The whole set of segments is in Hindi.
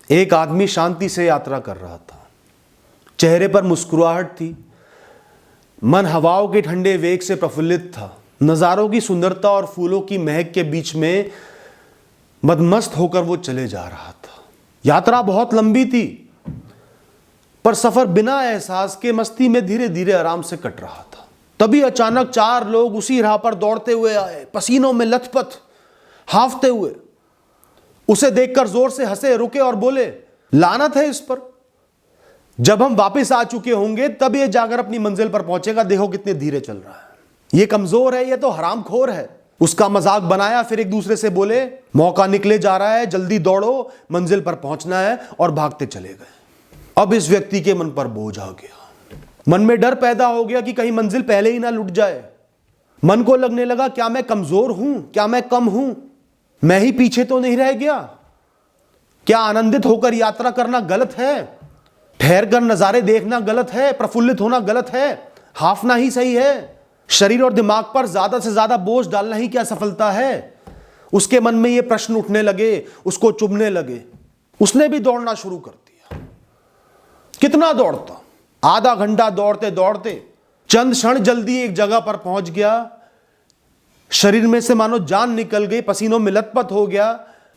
एक आदमी शांति से यात्रा कर रहा था। चेहरे पर मुस्कुराहट थी, मन हवाओं के ठंडे वेग से प्रफुल्लित था। नज़ारों की सुंदरता और फूलों की महक के बीच में मदमस्त होकर वो चले जा रहा था। यात्रा बहुत लंबी थी, पर सफर बिना एहसास के मस्ती में धीरे धीरे आराम से कट रहा था। तभी अचानक 4 लोग उसी राह पर दौड़ते हुए आए, पसीनों में लथपथ, हांफते हुए। उसे देखकर जोर से हंसे, रुके और बोले, लानत है इस पर। जब हम वापस आ चुके होंगे तब ये जाकर अपनी मंजिल पर पहुंचेगा। देखो कितने धीरे चल रहा है, ये कमजोर है, ये तो हरामखोर है। उसका मजाक बनाया। फिर एक दूसरे से बोले, मौका निकले जा रहा है, जल्दी दौड़ो, मंजिल पर पहुंचना है। और भागते चले गए। अब इस व्यक्ति के मन पर बोझ आ गया। मन में डर पैदा हो गया कि कहीं मंजिल पहले ही ना लुट जाए। मन को लगने लगा, क्या मैं कमजोर हूं? क्या मैं कम हूं? मैं ही पीछे तो नहीं रह गया? क्या आनंदित होकर यात्रा करना गलत है? ठहर कर नजारे देखना गलत है? प्रफुल्लित होना गलत है? हाफना ही सही है? शरीर और दिमाग पर ज्यादा से ज्यादा बोझ डालना ही क्या सफलता है? उसके मन में ये प्रश्न उठने लगे, उसको चुभने लगे। उसने भी दौड़ना शुरू कर दिया। कितना दौड़ता, आधा घंटा दौड़ते दौड़ते चंद क्षण जल्दी एक जगह पर पहुंच गया। शरीर में से मानो जान निकल गई, पसीनों में लथपथ हो गया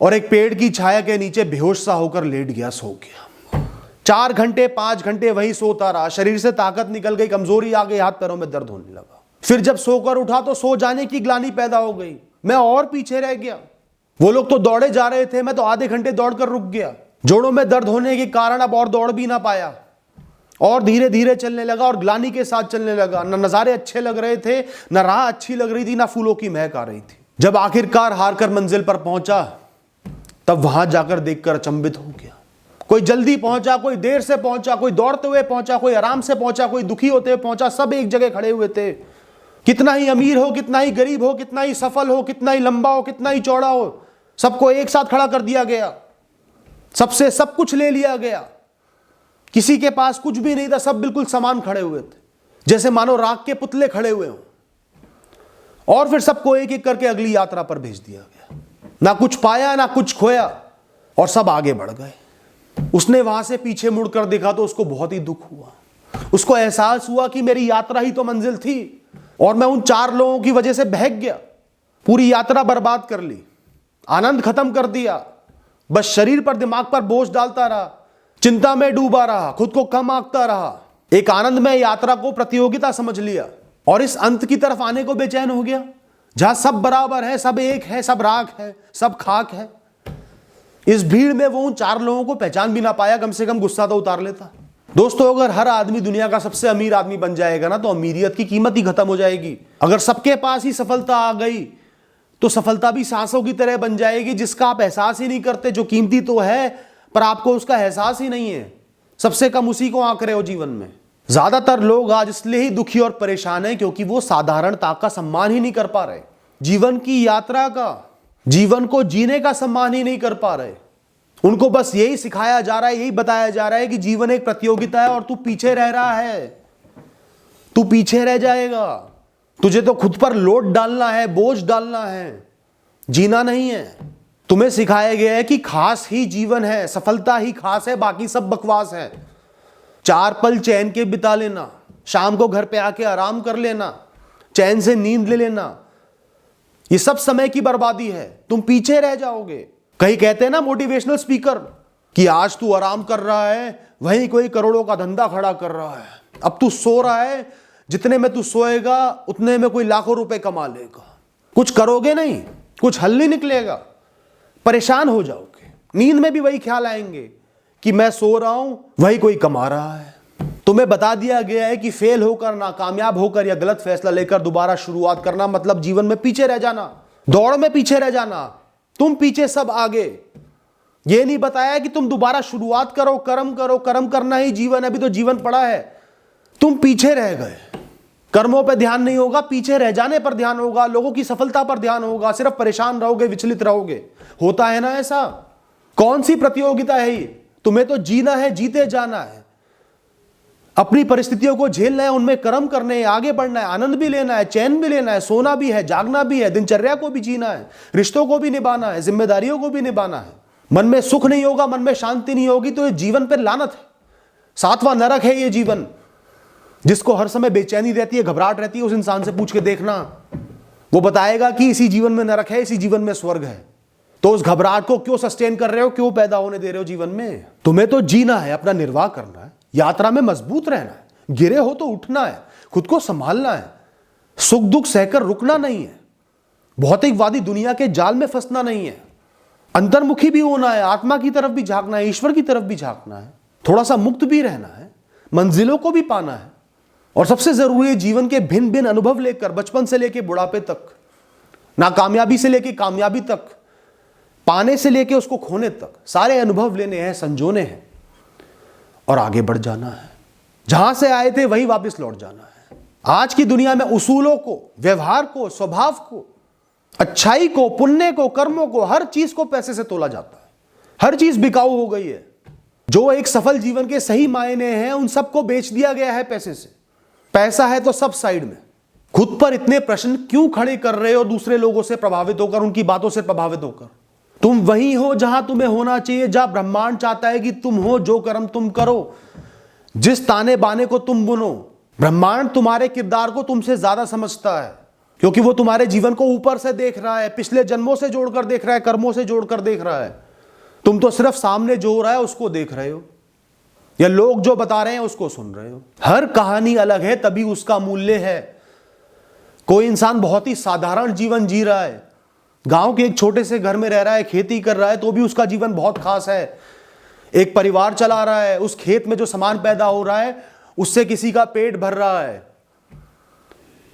और एक पेड़ की छाया के नीचे बेहोश सा होकर लेट गया, सो गया। 4 घंटे 5 घंटे वहीं सोता रहा। शरीर से ताकत निकल गई, कमजोरी आ गई, हाथ पैरों में दर्द होने लगा। फिर जब सोकर उठा तो सो जाने की ग्लानि पैदा हो गई। मैं और पीछे रह गया। वो लोग तो दौड़े जा रहे थे, मैं तो आधे घंटे दौड़कर रुक गया। जोड़ों में दर्द होने के कारण अब और दौड़ भी ना पाया और धीरे धीरे चलने लगा और ग्लानि के साथ चलने लगा। न नजारे अच्छे लग रहे थे, न राह अच्छी लग रही थी, न फूलों की महक आ रही थी। जब आखिरकार हार कर मंजिल पर पहुंचा तब वहां जाकर देखकर अचंभित हो गया। कोई जल्दी पहुंचा, कोई देर से पहुंचा, कोई दौड़ते हुए पहुंचा, कोई आराम से पहुंचा, कोई दुखी होते हुए पहुंचा। सब एक जगह खड़े हुए थे। कितना ही अमीर हो, कितना ही गरीब हो, कितना ही सफल हो, कितना ही लंबा हो, कितना ही चौड़ा हो, सबको एक साथ खड़ा कर दिया गया। सबसे सब कुछ ले लिया गया। किसी के पास कुछ भी नहीं था। सब बिल्कुल समान खड़े हुए थे, जैसे मानो राख के पुतले खड़े हुए हों। और फिर सबको एक एक करके अगली यात्रा पर भेज दिया गया। ना कुछ पाया, ना कुछ खोया, और सब आगे बढ़ गए। उसने वहां से पीछे मुड़कर देखा तो उसको बहुत ही दुख हुआ। उसको एहसास हुआ कि मेरी यात्रा ही तो मंजिल थी और मैं उन 4 लोगों की वजह से बहक गया। पूरी यात्रा बर्बाद कर ली, आनंद खत्म कर दिया। बस शरीर पर दिमाग पर बोझ डालता रहा, चिंता में डूबा रहा, खुद को कम आंकता रहा। एक आनंदमय यात्रा को प्रतियोगिता समझ लिया और इस अंत की तरफ आने को बेचैन हो गया, जहां सब बराबर है, सब एक है, सब राख है, सब खाक है। इस भीड़ में वो उन 4 लोगों को पहचान भी ना पाया। कम से कम गुस्सा तो उतार लेता। दोस्तों, अगर हर आदमी दुनिया का सबसे अमीर आदमी बन जाएगा ना तो अमीरियत की कीमत ही खत्म हो जाएगी। अगर सबके पास ही सफलता आ गई तो सफलता भी सांसों की तरह बन जाएगी, जिसका आप एहसास ही नहीं करते, जो कीमती तो है पर आपको उसका एहसास ही नहीं है। सबसे कम उसी को आंक रहे हो जीवन में। ज्यादातर लोग आज इसलिए ही दुखी और परेशान हैं क्योंकि वो साधारणता का सम्मान ही नहीं कर पा रहे, जीवन की यात्रा का, जीवन को जीने का सम्मान ही नहीं कर पा रहे। उनको बस यही सिखाया जा रहा है, यही बताया जा रहा है कि जीवन एक प्रतियोगिता है और तू पीछे रह रहा है, तू पीछे रह जाएगा। तुझे तो खुद पर लोड डालना है, बोझ डालना है, जीना नहीं है। तुम्हें सिखाया गया है कि खास ही जीवन है, सफलता ही खास है, बाकी सब बकवास है। 4 पल चैन के बिता लेना, शाम को घर पे आके आराम कर लेना, चैन से नींद ले लेना, ये सब समय की बर्बादी है। तुम पीछे रह जाओगे। कहीं कहते हैं ना मोटिवेशनल स्पीकर कि आज तू आराम कर रहा है, वहीं कोई करोड़ों का धंधा खड़ा कर रहा है। अब तू सो रहा है, जितने में तू सोएगा उतने में कोई लाखों रुपए कमा लेगा। कुछ करोगे नहीं, कुछ हल नहीं निकलेगा, परेशान हो जाओगे। नींद में भी वही ख्याल आएंगे कि मैं सो रहा हूं, वही कोई कमा रहा है। तुम्हें बता दिया गया है कि फेल होकर, नाकामयाब होकर या गलत फैसला लेकर दोबारा शुरुआत करना मतलब जीवन में पीछे रह जाना, दौड़ में पीछे रह जाना। तुम पीछे, सब आगे। यह नहीं बताया कि तुम दोबारा शुरुआत करो, कर्म करो। कर्म करना ही जीवन है, अभी तो जीवन पड़ा है। तुम पीछे रह गए। कर्मों पर ध्यान नहीं होगा, पीछे रह जाने पर ध्यान होगा, लोगों की सफलता पर ध्यान होगा। सिर्फ परेशान रहोगे, विचलित रहोगे। होता है ना ऐसा? कौन सी प्रतियोगिता है ये? तुम्हें तो जीना है, जीते जाना है, अपनी परिस्थितियों को झेलना है, उनमें कर्म करने हैं, आगे बढ़ना है, आनंद भी लेना है, चैन भी लेना है, सोना भी है, जागना भी है, दिनचर्या को भी जीना है, रिश्तों को भी निभाना है, जिम्मेदारियों को भी निभाना है। मन में सुख नहीं होगा, मन में शांति नहीं होगी, तो ये जीवन पे लानत है, सातवां नरक है ये जीवन। जिसको हर समय बेचैनी रहती है, घबराहट रहती है, उस इंसान से पूछ के देखना, वो बताएगा कि इसी जीवन में नरक है, इसी जीवन में स्वर्ग है। तो उस घबराहट को क्यों सस्टेन कर रहे हो, क्यों पैदा होने दे रहे हो जीवन में? तुम्हें तो जीना है, अपना निर्वाह करना है, यात्रा में मजबूत रहना है, गिरे हो तो उठना है, खुद को संभालना है, सुख दुख सहकर रुकना नहीं है, भौतिकवादी दुनिया के जाल में फंसना नहीं है, अंतर्मुखी भी होना है, आत्मा की तरफ भी झांकना है, ईश्वर की तरफ भी झांकना है, थोड़ा सा मुक्त भी रहना है, मंजिलों को भी पाना है। और सबसे जरूरी है जीवन के भिन्न भिन्न अनुभव लेकर, बचपन से लेकर बुढ़ापे तक, नाकामयाबी से लेकर कामयाबी तक, पाने से लेकर उसको खोने तक, सारे अनुभव लेने हैं, संजोने हैं और आगे बढ़ जाना है। जहां से आए थे वहीं वापस लौट जाना है। आज की दुनिया में उसूलों को, व्यवहार को, स्वभाव को, अच्छाई को, पुण्य को, कर्मों को, हर चीज को पैसे से तोला जाता है। हर चीज बिकाऊ हो गई है। जो एक सफल जीवन के सही मायने हैं उन सबको बेच दिया गया है पैसे से। पैसा है तो सब साइड में। खुद पर इतने प्रश्न क्यों खड़े कर रहे हो दूसरे लोगों से प्रभावित होकर, उनकी बातों से प्रभावित होकर? तुम वहीं हो जहां तुम्हें होना चाहिए, जहां ब्रह्मांड चाहता है कि तुम हो। जो कर्म तुम करो, जिस ताने बाने को तुम बुनो, ब्रह्मांड तुम्हारे किरदार को तुमसे ज्यादा समझता है, क्योंकि वो तुम्हारे जीवन को ऊपर से देख रहा है, पिछले जन्मों से जोड़कर देख रहा है, कर्मों से जोड़कर देख रहा है। तुम तो सिर्फ सामने जो हो रहा है उसको देख रहे हो, या लोग जो बता रहे हैं उसको सुन रहे हो। हर कहानी अलग है, तभी उसका मूल्य है। कोई इंसान बहुत ही साधारण जीवन जी रहा है, गांव के एक छोटे से घर में रह रहा है, खेती कर रहा है, तो भी उसका जीवन बहुत खास है। एक परिवार चला रहा है, उस खेत में जो सामान पैदा हो रहा है उससे किसी का पेट भर रहा है,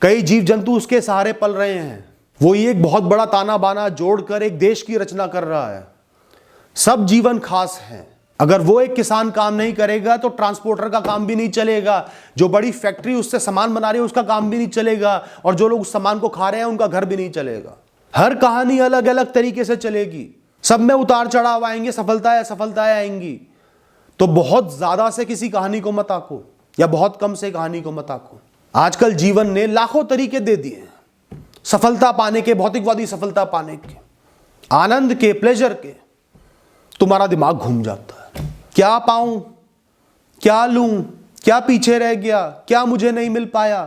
कई जीव जंतु उसके सहारे पल रहे हैं। वो एक बहुत बड़ा ताना बाना जोड़कर एक देश की रचना कर रहा है। सब जीवन खास है। अगर वो एक किसान काम नहीं करेगा तो ट्रांसपोर्टर का काम भी नहीं चलेगा, जो बड़ी फैक्ट्री उससे सामान बना रही है उसका काम भी नहीं चलेगा, और जो लोग उस सामान को खा रहे हैं उनका घर भी नहीं चलेगा। हर कहानी अलग अलग तरीके से चलेगी, सब में उतार चढ़ाव आएंगे, सफलताएं असफलताएं आएंगी। तो बहुत ज्यादा से किसी कहानी को मत आको, या बहुत कम से कहानी को मत आको। आजकल जीवन ने लाखों तरीके दे दिए हैं सफलता पाने के, भौतिकवादी सफलता पाने के, आनंद के, प्लेजर के। तुम्हारा दिमाग घूम जाता है, क्या पाऊं, क्या लूं, क्या पीछे रह गया, क्या मुझे नहीं मिल पाया,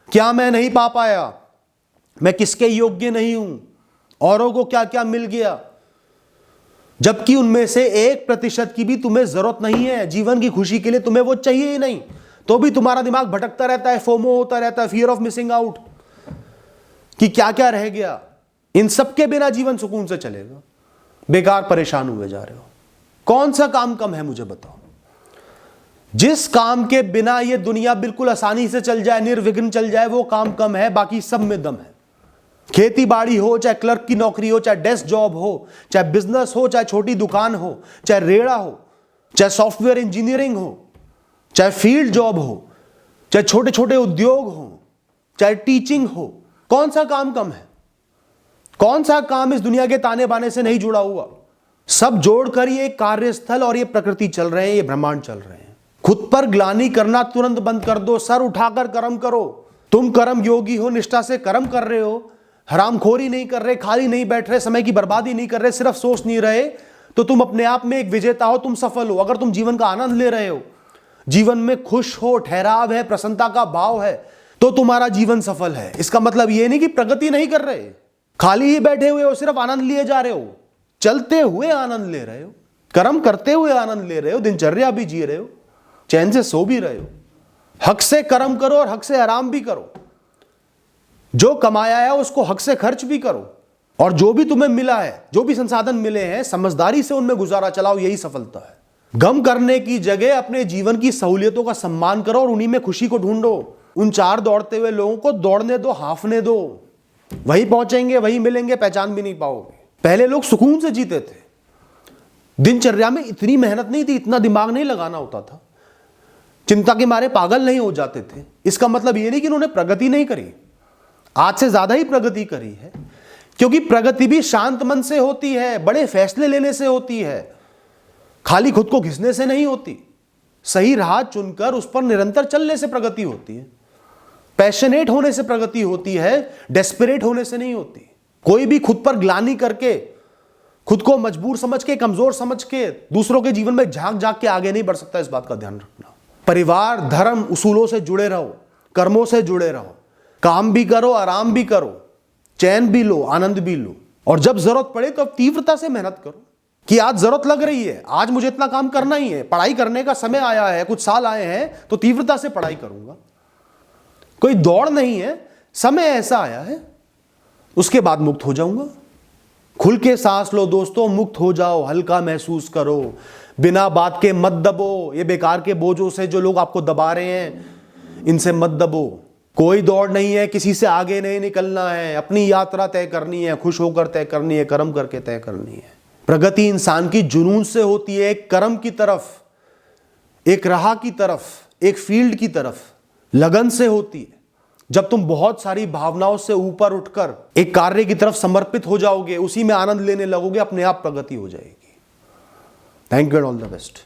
क्या मैं नहीं पा पाया, मैं किसके योग्य नहीं हूं, औरों को क्या क्या मिल गया। जबकि उनमें से 1% की भी तुम्हें जरूरत नहीं है। जीवन की खुशी के लिए तुम्हें वो चाहिए ही नहीं, तो भी तुम्हारा दिमाग भटकता रहता है, फोमो होता रहता है, फियर ऑफ मिसिंग आउट, कि क्या क्या रह गया। इन सब के बिना जीवन सुकून से चलेगा? बेकार परेशान हुए जा रहे हो। कौन सा काम कम है मुझे बताओ? जिस काम के बिना ये दुनिया बिल्कुल आसानी से चल जाए, निर्विघ्न चल जाए, वो काम कम है, बाकी सब में दम है। खेती बाड़ी हो, चाहे क्लर्क की नौकरी हो, चाहे डेस्क जॉब हो, चाहे बिजनेस हो, चाहे छोटी दुकान हो, चाहे रेड़ा हो, चाहे सॉफ्टवेयर इंजीनियरिंग हो, चाहे फील्ड जॉब हो, चाहे छोटे छोटे उद्योग हो, चाहे टीचिंग हो, कौन सा काम कम है? कौन सा काम इस दुनिया के ताने बाने से नहीं जुड़ा हुआ? सब जोड़कर ये कार्यस्थल और ये प्रकृति चल रहे हैं, ये ब्रह्मांड चल रहे हैं। खुद पर ग्लानि करना तुरंत बंद कर दो, सर उठाकर कर्म करो। तुम कर्म योगी हो, निष्ठा से कर्म कर रहे हो, हरामखोरी नहीं कर रहे, खाली नहीं बैठ रहे, समय की बर्बादी नहीं कर रहे, सिर्फ सोच नहीं रहे, तो तुम अपने आप में एक विजेता हो, तुम सफल हो। अगर तुम जीवन का आनंद ले रहे हो, जीवन में खुश हो, ठहराव है, प्रसन्नता का भाव है, तो तुम्हारा जीवन सफल है। इसका मतलब यह नहीं कि प्रगति नहीं कर रहे, खाली ही बैठे हुए हो, सिर्फ आनंद लिए जा रहे हो, चलते हुए आनंद ले रहे हो, कर्म करते हुए आनंद ले रहे हो, दिनचर्या भी जी रहे हो, चैन से सो भी रहे हो। हक से कर्म करो और हक से आराम भी करो। जो कमाया है उसको हक से खर्च भी करो, और जो भी तुम्हें मिला है, जो भी संसाधन मिले हैं, समझदारी से उनमें गुजारा चलाओ, यही सफलता है। गम करने की जगह अपने जीवन की सहूलियतों का सम्मान करो और उन्हीं में खुशी को ढूंढो। उन चार दौड़ते हुए लोगों को दौड़ने दो, हाफने दो, वही पहुंचेंगे, वही मिलेंगे, पहचान भी नहीं पाओगे। पहले लोग सुकून से जीते थे, दिनचर्या में इतनी मेहनत नहीं थी, इतना दिमाग नहीं लगाना होता था, चिंता के मारे पागल नहीं हो जाते थे। इसका मतलब यह नहीं कि उन्होंने प्रगति नहीं करी, आज से ज्यादा ही प्रगति करी है, क्योंकि प्रगति भी शांत मन से होती है, बड़े फैसले लेने से होती है, खाली खुद को घिसने से नहीं होती। सही राह चुनकर उस पर निरंतर चलने से प्रगति होती है, पैशनेट होने से प्रगति होती है, डेस्परेट होने से नहीं होती। कोई भी खुद पर ग्लानि करके खुद को मजबूर समझ के, कमजोर समझ के दूसरों के जीवन में झांक झांक के आगे नहीं बढ़ सकता। इस बात का ध्यान रखना। परिवार, धर्म, उसूलों से जुड़े रहो, कर्मों से जुड़े रहो, काम भी करो, आराम भी करो, चैन भी लो, आनंद भी लो, और जब जरूरत पड़े तो अब तीव्रता से मेहनत करो कि आज जरूरत लग रही है, आज मुझे इतना काम करना ही है, पढ़ाई करने का समय आया है, कुछ साल आए हैं तो तीव्रता से पढ़ाई करूंगा। कोई दौड़ नहीं है, समय ऐसा आया है, उसके बाद मुक्त हो जाऊंगा। खुल के सांस लो दोस्तों, मुक्त हो जाओ, हल्का महसूस करो, बिना बात के मत दबो। ये बेकार के बोझों से जो लोग आपको दबा रहे हैं, इनसे मत दबो। कोई दौड़ नहीं है, किसी से आगे नहीं निकलना है, अपनी यात्रा तय करनी है, खुश होकर तय करनी है, कर्म करके तय करनी है। प्रगति इंसान की जुनून से होती है, एक कर्म की तरफ, एक राह की तरफ, एक फील्ड की तरफ लगन से होती है। जब तुम बहुत सारी भावनाओं से ऊपर उठकर एक कार्य की तरफ समर्पित हो जाओगे, उसी में आनंद लेने लगोगे, अपने आप प्रगति हो जाएगी। Thank you and all the best.